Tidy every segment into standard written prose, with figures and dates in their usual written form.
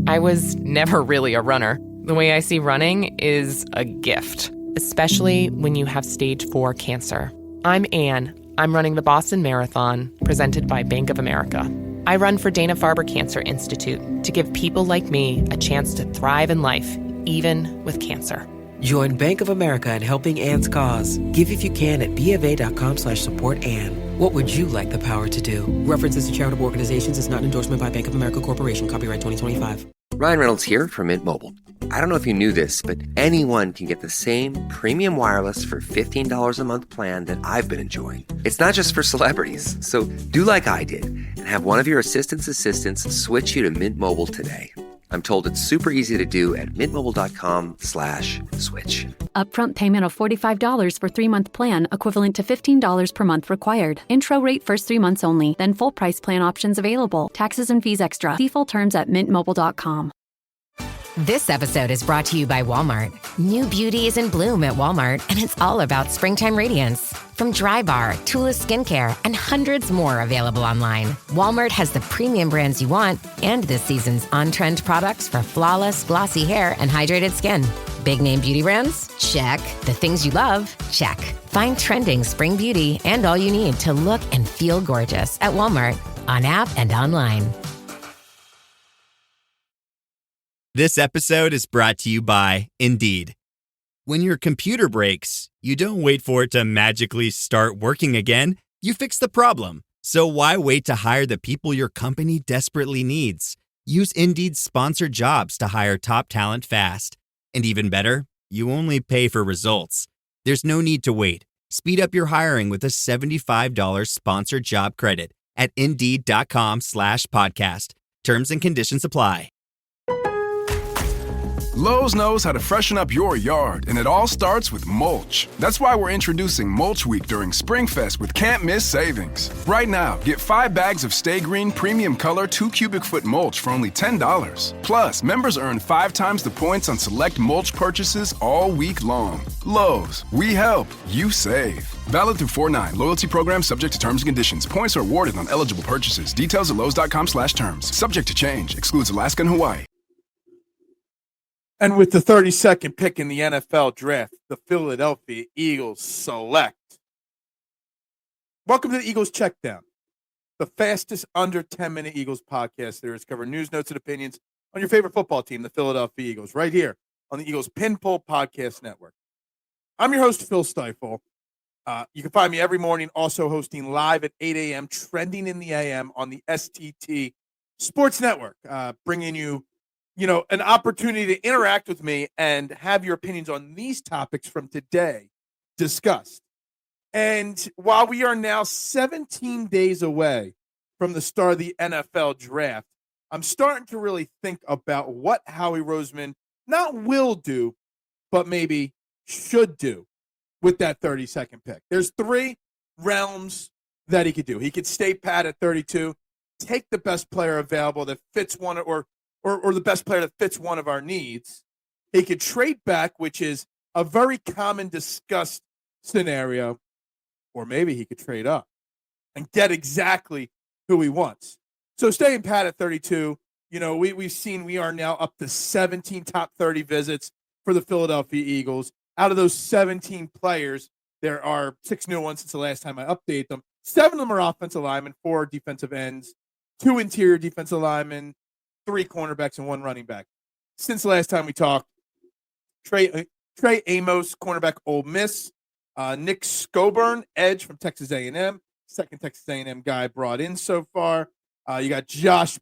I was never really a runner. The way I see running is a gift, especially when you have stage 4 cancer. I'm Anne. I'm running the Boston Marathon, presented by Bank of America. I run for Dana-Farber Cancer Institute to give people like me a chance to thrive in life, even with cancer. Join Bank of America in helping Anne's cause. Give if you can at BofA.com/supportAnne. What would you like the power to do? References to charitable organizations is not an endorsement by Bank of America Corporation. Copyright 2025. Ryan Reynolds here from Mint Mobile. I don't know if you knew this, but anyone can get the same premium wireless for $15 a month plan that I've been enjoying. It's not just for celebrities. So do like I did and have one of your assistants switch you to Mint Mobile today. I'm told it's super easy to do at mintmobile.com/switch. Upfront payment of $45 for 3-month plan, equivalent to $15 per month required. Intro rate first 3 months only, then full price plan options available. Taxes and fees extra. See full terms at mintmobile.com. This episode is brought to you by Walmart. New beauty is in bloom at Walmart, and it's all about springtime radiance. From Drybar, Tula Skincare, and hundreds more available online, Walmart has the premium brands you want and this season's on-trend products for flawless, glossy hair and hydrated skin. Big name beauty brands? Check. The things you love? Check. Find trending spring beauty and all you need to look and feel gorgeous at Walmart, on app and online. This episode is brought to you by Indeed. When your computer breaks, you don't wait for it to magically start working again. You fix the problem. So why wait to hire the people your company desperately needs? Use Indeed's sponsored jobs to hire top talent fast. And even better, you only pay for results. There's no need to wait. Speed up your hiring with a $75 sponsored job credit at Indeed.com/podcast. Terms and conditions apply. Lowe's knows how to freshen up your yard, and it all starts with mulch. That's why we're introducing Mulch Week during SpringFest with can't-miss savings. Right now, get 5 bags of Stay Green Premium Color 2 cubic foot mulch for only $10. Plus, members earn 5 times the points on select mulch purchases all week long. Lowe's, we help, you save. Valid through 4/9. Loyalty program subject to terms and conditions. Points are awarded on eligible purchases. Details at lowes.com/terms. Subject to change. Excludes Alaska and Hawaii. And with the 32nd pick in the NFL draft, the Philadelphia Eagles select. Welcome to the Eagles Checkdown, the fastest under 10-minute Eagles podcast there is, covering news, notes, and opinions on your favorite football team, the Philadelphia Eagles, right here on the Eagles Pinpoll Podcast Network. I'm your host, Phil Stiefel. You can find me every morning also hosting live at 8 a.m., trending in the a.m. on the STT Sports Network, bringing you an opportunity to interact with me and have your opinions on these topics from today discussed. And while we are now 17 days away from the start of the NFL draft, I'm starting to really think about what Howie Roseman not will do, but maybe should do with that 32nd pick. There's 3 realms that he could do. He could stay pat at 32, take the best player available that fits one or the best player that fits one of our needs. He could trade back, which is a very common discussed scenario, or maybe he could trade up and get exactly who he wants. So staying pat at 32, we've seen we are now up to 17 top 30 visits for the Philadelphia Eagles. Out of those 17 players, there are 6 new ones since the last time I updated them. 7 of them are offensive linemen, 4 defensive ends, 2 interior defensive linemen, 3 cornerbacks, and 1 running back. Since the last time we talked, Trey Amos, cornerback, Ole Miss. Nick Scoburn, edge from Texas A&M. Second Texas A&M guy brought in so far. You got Josh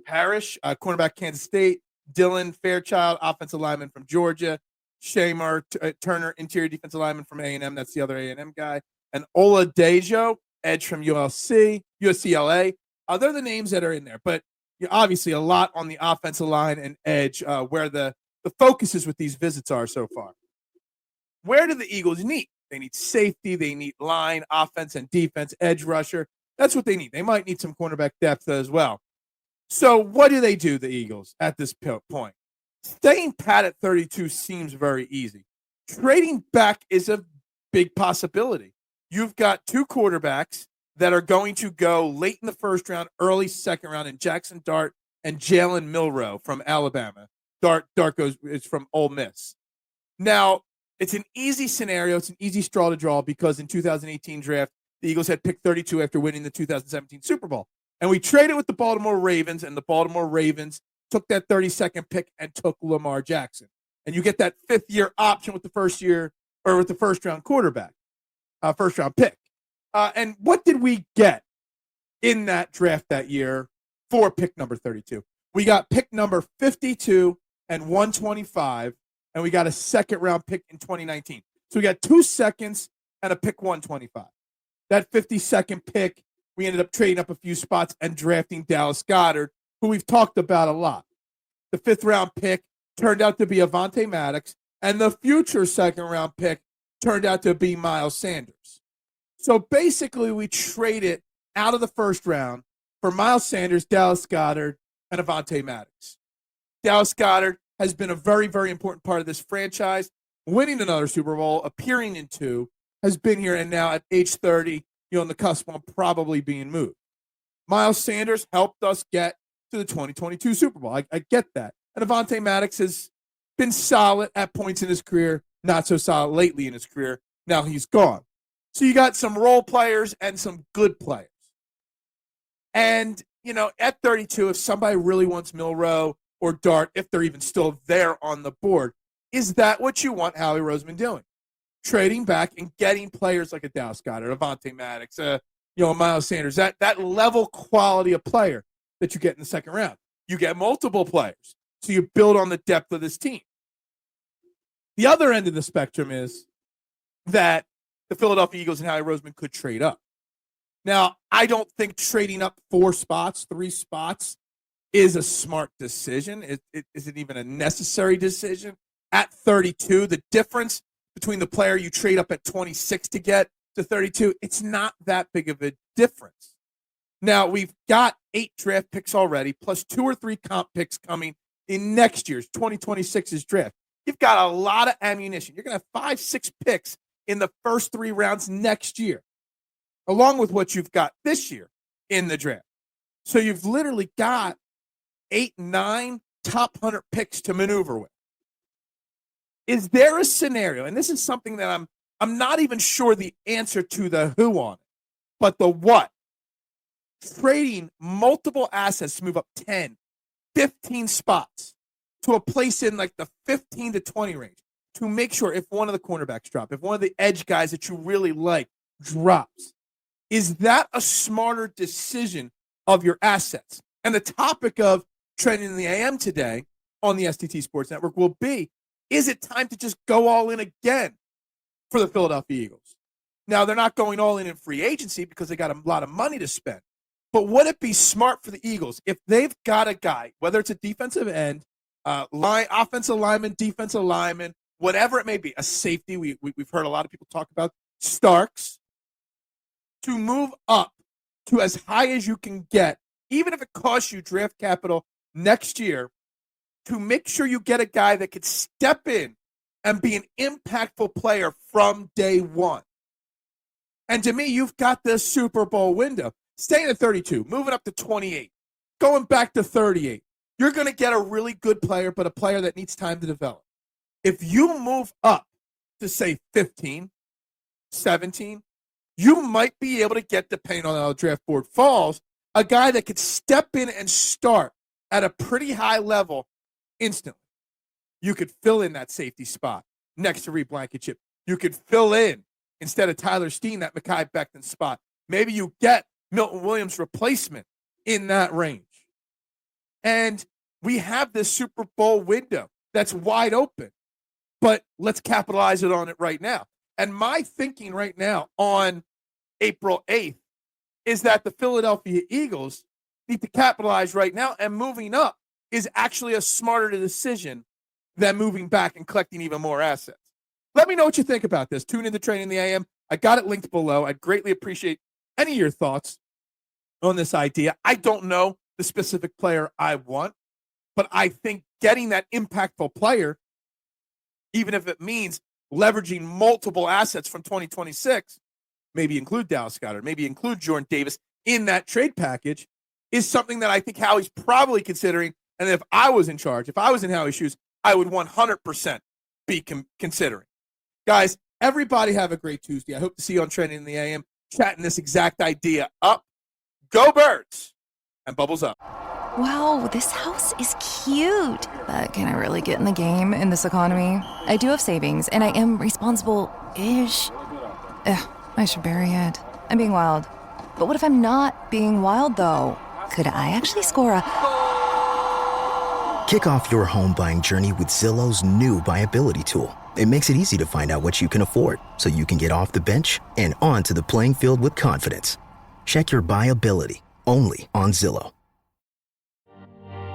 Parrish, cornerback, Kansas State. Dylan Fairchild, offensive lineman from Georgia. Shamar Turner, interior defensive lineman from A&M. That's the other A&M guy. And Ola Dejo, edge from USCLA. They're the names that are in there. But obviously a lot on the offensive line and edge, where the focuses with these visits are so far. Where do the Eagles need? They need safety. They need line, offense, and defense, edge rusher. That's what they need. They might need some cornerback depth as well. So what do they do, the Eagles, at this point? Staying pat at 32 seems very easy. Trading back is a big possibility. You've got 2 quarterbacks that are going to go late in the first round, early second round, in Jackson Dart and Jalen Milroe from Alabama. Dart is from Ole Miss. Now, it's an easy scenario. It's an easy straw to draw because in 2018 draft, the Eagles had picked 32 after winning the 2017 Super Bowl. And we traded with the Baltimore Ravens, and the Baltimore Ravens took that 32nd pick and took Lamar Jackson. And you get that fifth-year option with the first-round quarterback, first-round pick. And what did we get in that draft that year for pick number 32? We got pick number 52 and 125, and we got a second-round pick in 2019. So we got 2 seconds and a pick 125. That 52nd pick, we ended up trading up a few spots and drafting Dallas Goedert, who we've talked about a lot. The 5th-round pick turned out to be Avonte Maddox, and the future second-round pick turned out to be Miles Sanders. So basically, we traded out of the first round for Miles Sanders, Dallas Goedert, and Avonte Maddox. Dallas Goedert has been a very, very important part of this franchise, winning another Super Bowl, appearing in 2, has been here, and now at age 30, on the cusp of probably being moved. Miles Sanders helped us get to the 2022 Super Bowl. I get that. And Avonte Maddox has been solid at points in his career, not so solid lately in his career. Now he's gone. So you got some role players and some good players. And, at 32, if somebody really wants Milroe or Dart, if they're even still there on the board, is that what you want Howie Roseman doing? Trading back and getting players like a Dallas Goedert, Avonte Maddox, Miles Sanders, that level quality of player that you get in the second round. You get multiple players, so you build on the depth of this team. The other end of the spectrum is that the Philadelphia Eagles and Howie Roseman could trade up. Now, I don't think trading up 3 spots, is a smart decision. Is it even a necessary decision? At 32, the difference between the player you trade up at 26 to get to 32, it's not that big of a difference. Now, we've got 8 draft picks already, plus 2 or 3 comp picks coming in next year's 2026's draft. You've got a lot of ammunition. You're going to have 5-6 picks in the first 3 rounds next year, along with what you've got this year in the draft. So you've literally got 8-9 top 100 picks to maneuver with. Is there a scenario, and this is something that I'm not even sure the answer to the who on it, but the what? Trading multiple assets to move up 10, 15 spots to a place in like the 15 to 20 range to make sure if one of the cornerbacks drop, if one of the edge guys that you really like drops, is that a smarter decision of your assets? And the topic of Trending in the AM today on the STT Sports Network will be, is it time to just go all in again for the Philadelphia Eagles? Now, they're not going all in free agency because they got a lot of money to spend. But would it be smart for the Eagles if they've got a guy, whether it's a defensive end, offensive lineman, defensive lineman, whatever it may be, a safety, we've heard a lot of people talk about Starks, to move up to as high as you can get, even if it costs you draft capital next year, to make sure you get a guy that could step in and be an impactful player from day one. And to me, you've got this Super Bowl window. Staying at 32, moving up to 28, going back to 38. You're going to get a really good player, but a player that needs time to develop. If you move up to, say, 15, 17, you might be able to get, depending on how the draft board falls, a guy that could step in and start at a pretty high level instantly. You could fill in that safety spot next to Reed Blankenship. You could fill in, instead of Tyler Steen, that Mekhi Becton spot. Maybe you get Milton Williams' replacement in that range. And we have this Super Bowl window that's wide open, but let's capitalize on it right now. And my thinking right now on April 8th is that the Philadelphia Eagles need to capitalize right now, and moving up is actually a smarter decision than moving back and collecting even more assets. Let me know what you think about this. Tune in to Training the AM. I got it linked below. I'd greatly appreciate any of your thoughts on this idea. I don't know the specific player I want, but I think getting that impactful player, even if it means leveraging multiple assets from 2026, maybe include Dallas Goedert, maybe include Jordan Davis in that trade package, is something that I think Howie's probably considering. And if I was in charge, if I was in Howie's shoes, I would 100% be considering. Guys, everybody have a great Tuesday. I hope to see you on Trending in the AM, chatting this exact idea up. Go Birds! And bubbles up. Wow, this house is cute. But can I really get in the game in this economy? I do have savings, and I am responsible-ish. I should bury it. I'm being wild. But what if I'm not being wild, though? Could I actually score a... Kick off your home buying journey with Zillow's new BuyAbility tool. It makes it easy to find out what you can afford, so you can get off the bench and onto the playing field with confidence. Check your BuyAbility, only on Zillow.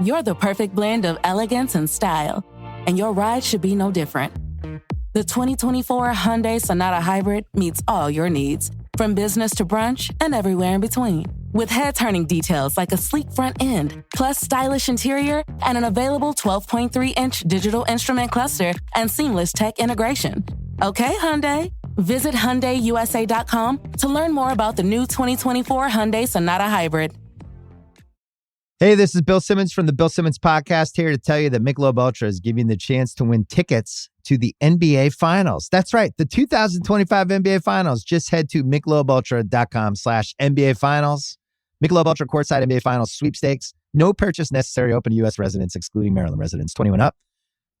You're the perfect blend of elegance and style, and your ride should be no different. The 2024 Hyundai Sonata Hybrid meets all your needs, from business to brunch and everywhere in between. With head-turning details like a sleek front end, plus stylish interior, and an available 12.3-inch digital instrument cluster and seamless tech integration. Okay, Hyundai. Visit HyundaiUSA.com to learn more about the new 2024 Hyundai Sonata Hybrid. Hey, this is Bill Simmons from the Bill Simmons Podcast, here to tell you that Michelob Ultra is giving you the chance to win tickets to the NBA Finals. That's right, the 2025 NBA Finals. Just head to MichelobUltra.com/NBA Finals. Michelob Ultra Courtside NBA Finals Sweepstakes. No purchase necessary. Open to U.S. residents, excluding Maryland residents. 21 up.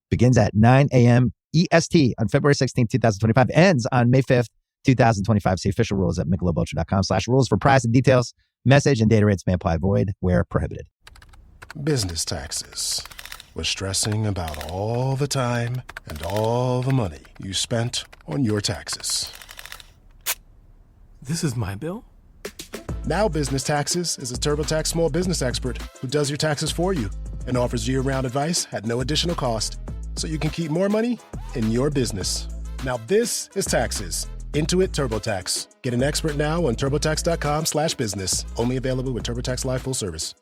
Begins at 9 a.m. EST on February 16th, 2025. Ends on May 5th, 2025. See official rules at MichelobUltra.com/rules for price and details. Message and data rates may apply. Void where prohibited. Business taxes. We're stressing about all the time and all the money you spent on your taxes. This is my bill? Now Business Taxes is a TurboTax small business expert who does your taxes for you and offers year-round advice at no additional cost, so you can keep more money in your business. Now this is taxes. Intuit TurboTax. Get an expert now on TurboTax.com/business. Only available with TurboTax Live Full Service.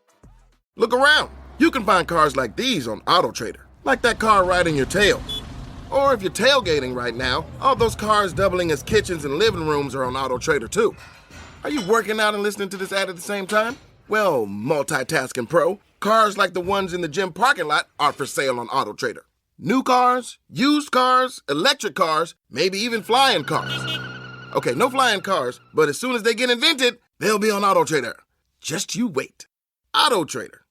Look around. You can find cars like these on AutoTrader, like that car riding your tail. Or if you're tailgating right now, all those cars doubling as kitchens and living rooms are on AutoTrader too. Are you working out and listening to this ad at the same time? Well, multitasking pro, cars like the ones in the gym parking lot are for sale on AutoTrader. New cars, used cars, electric cars, maybe even flying cars. Okay, no flying cars, but as soon as they get invented, they'll be on AutoTrader. Just you wait. AutoTrader.